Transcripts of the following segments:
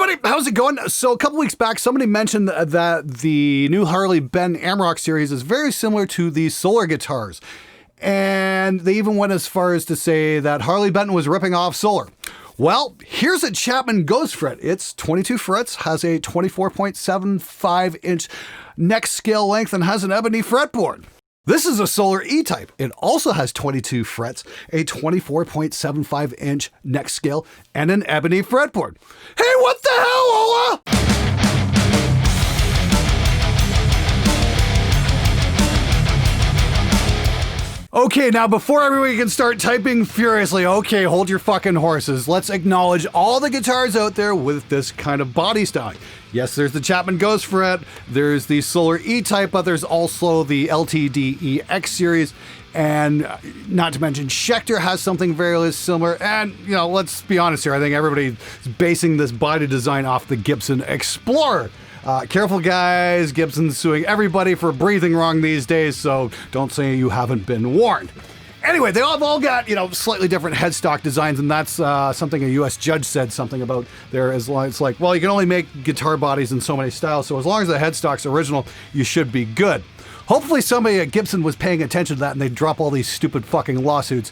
everybody, how's it going? So a couple weeks back, somebody mentioned that the new Harley Ben Amrock series is very similar to the Solar guitars. And they even went as far as to say that Harley Benton was ripping off Solar. Well, here's a Chapman Ghost Fret. It's 22 frets, has a 24.75-inch neck scale length, and has an ebony fretboard. This is a Solar E-Type. It also has 22 frets, a 24.75-inch neck scale, and an ebony fretboard. Hey, what the hell, Ola? Okay, now before everybody can start typing furiously, okay, hold your fucking horses. Let's acknowledge all the guitars out there with this kind of body style. Yes, there's the Chapman Ghost Fret, there's the Solar E-Type, but there's also the LTD-EX series, and not to mention Spectre has something very similar, and, you know, let's be honest here, I think everybody's basing this body design off the Gibson Explorer. Careful guys, Gibson's suing everybody for breathing wrong these days, so don't say you haven't been warned. Anyway, they all got, you know, slightly different headstock designs, and that's something a U.S. judge said something about there. As long it's like, well, you can only make guitar bodies in so many styles, so as long as the headstock's original, you should be good. Hopefully somebody at Gibson was paying attention to that and they drop all these stupid fucking lawsuits,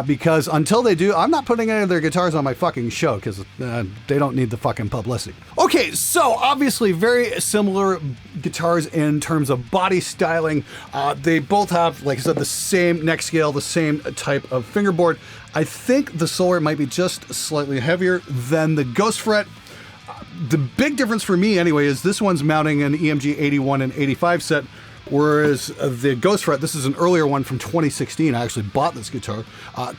because until they do, I'm not putting any of their guitars on my fucking show because they don't need the fucking publicity. Okay, so obviously very similar guitars in terms of body styling. They both have, like I said, the same neck scale, the same type of fingerboard. I think the Solar might be just slightly heavier than the Ghost Fret. The big difference for me anyway is this one's mounting an EMG 81 and 85 set, whereas the Ghost Fret, this is an earlier one from 2016, I actually bought this guitar,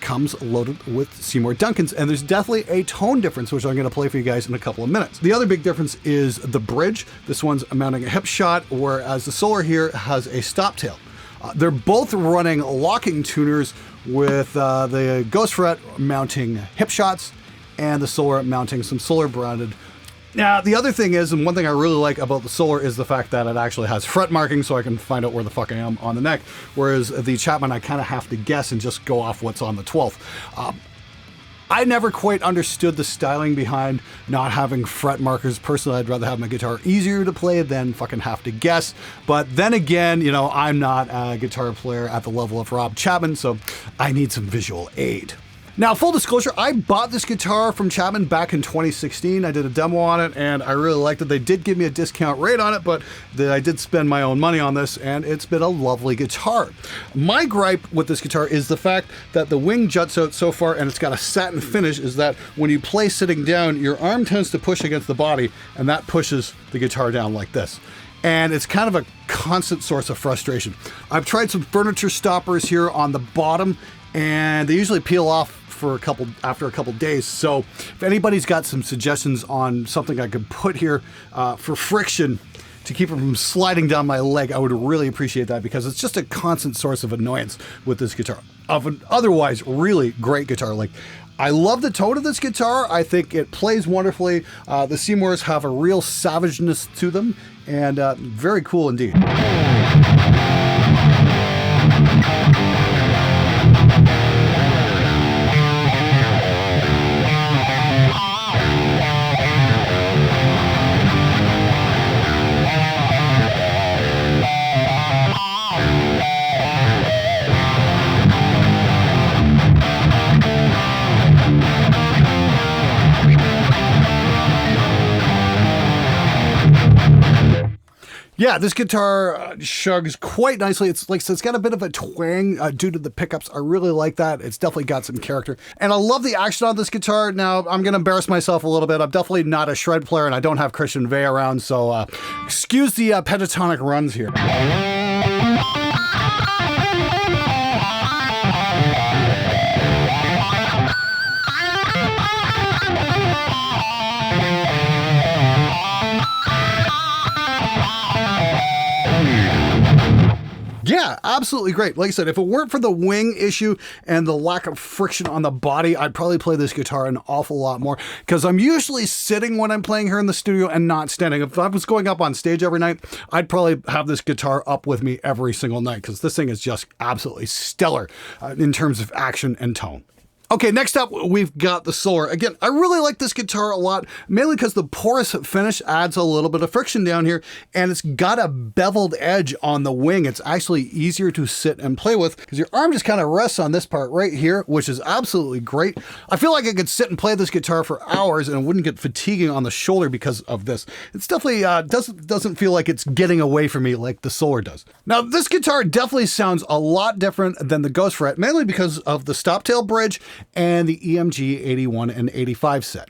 comes loaded with Seymour Duncans, and there's definitely a tone difference, which I'm going to play for you guys in a couple of minutes. The other big difference is the bridge. This one's mounting a hip shot, whereas the Solar here has a stop tail. They're both running locking tuners, with the Ghost Fret mounting hip shots and the Solar mounting some Solar branded. Now, the other thing is, and one thing I really like about the Solar is the fact that it actually has fret marking, so I can find out where the fuck I am on the neck, whereas the Chapman, I kind of have to guess and just go off what's on the 12th. I never quite understood the styling behind not having fret markers. Personally, I'd rather have my guitar easier to play than fucking have to guess. But then again, you know, I'm not a guitar player at the level of Rob Chapman, so I need some visual aid. Now, full disclosure, I bought this guitar from Chapman back in 2016. I did a demo on it, and I really liked it. They did give me a discount rate on it, but I did spend my own money on this, and it's been a lovely guitar. My gripe with this guitar is the fact that the wing juts out so far, and it's got a satin finish, is that when you play sitting down, your arm tends to push against the body, and that pushes the guitar down like this. And it's kind of a constant source of frustration. I've tried some furniture stoppers here on the bottom, and they usually peel off after a couple days. So if anybody's got some suggestions on something I could put here for friction to keep it from sliding down my leg, I would really appreciate that, because it's just a constant source of annoyance with this guitar. Of an otherwise really great guitar. Like, I love the tone of this guitar. I think it plays wonderfully. The Seymours have a real savageness to them, and very cool indeed. Yeah, this guitar shugs quite nicely. It's like, so it's got a bit of a twang due to the pickups. I really like that. It's definitely got some character. And I love the action on this guitar. Now, I'm going to embarrass myself a little bit. I'm definitely not a shred player, and I don't have Christian Vey around, so excuse the pentatonic runs here. Yeah, absolutely great. Like I said, if it weren't for the wing issue and the lack of friction on the body, I'd probably play this guitar an awful lot more, because I'm usually sitting when I'm playing here in the studio and not standing. If I was going up on stage every night, I'd probably have this guitar up with me every single night, because this thing is just absolutely stellar in terms of action and tone. Okay, next up, we've got the Solar. Again, I really like this guitar a lot, mainly because the porous finish adds a little bit of friction down here, and it's got a beveled edge on the wing. It's actually easier to sit and play with because your arm just kind of rests on this part right here, which is absolutely great. I feel like I could sit and play this guitar for hours and it wouldn't get fatiguing on the shoulder because of this. It's definitely doesn't feel like it's getting away from me like the Solar does. Now, this guitar definitely sounds a lot different than the Ghost Fret, mainly because of the stop tail bridge and the EMG 81 and 85 set.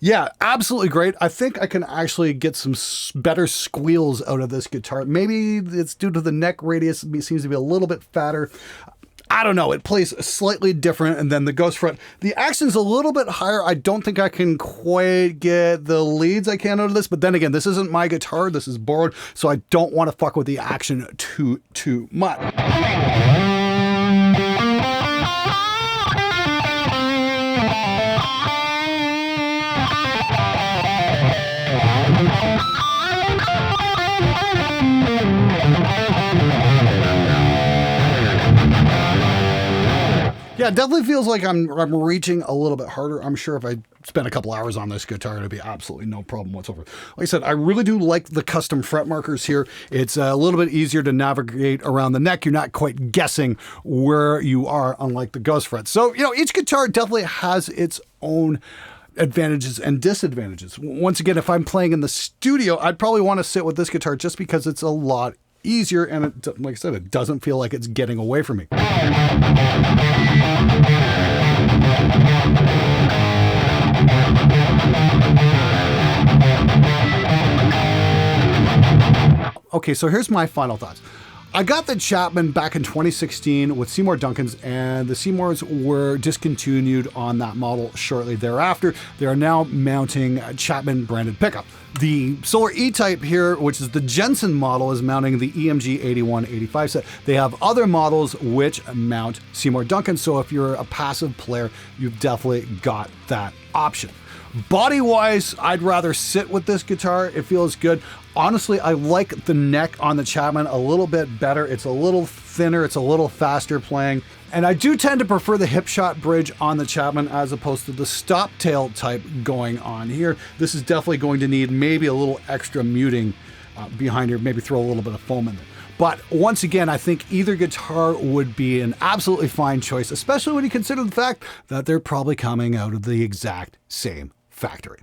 Yeah, absolutely great. I think I can actually get some better squeals out of this guitar. Maybe it's due to the neck radius. It seems to be a little bit fatter. I don't know. It plays slightly different than the Ghost Fret. The action's a little bit higher. I don't think I can quite get the leads I can out of this. But then again, this isn't my guitar. This is borrowed. So I don't want to fuck with the action too much. Yeah, it definitely feels like I'm reaching a little bit harder. I'm sure if I spent a couple hours on this guitar, it'd be absolutely no problem whatsoever. Like I said, I really do like the custom fret markers here. It's a little bit easier to navigate around the neck. You're not quite guessing where you are, unlike the Ghost Fret. So, each guitar definitely has its own advantages and disadvantages. Once again, if I'm playing in the studio, I'd probably want to sit with this guitar just because it's a lot easier, and it, like I said, it doesn't feel like it's getting away from me. Okay, so here's my final thoughts. I got the Chapman back in 2016 with Seymour Duncans, and the Seymours were discontinued on that model shortly thereafter. They are now mounting a Chapman branded pickup. The Solar E-Type here, which is the Jensen model, is mounting the EMG 81-85 set. They have other models which mount Seymour Duncans, so if you're a passive player, you've definitely got that option. Body-wise, I'd rather sit with this guitar. It feels good. Honestly, I like the neck on the Chapman a little bit better. It's a little thinner. It's a little faster playing. And I do tend to prefer the hip shot bridge on the Chapman as opposed to the stop tail type going on here. This is definitely going to need maybe a little extra muting behind here. Maybe throw a little bit of foam in there. But once again, I think either guitar would be an absolutely fine choice, especially when you consider the fact that they're probably coming out of the exact same factory.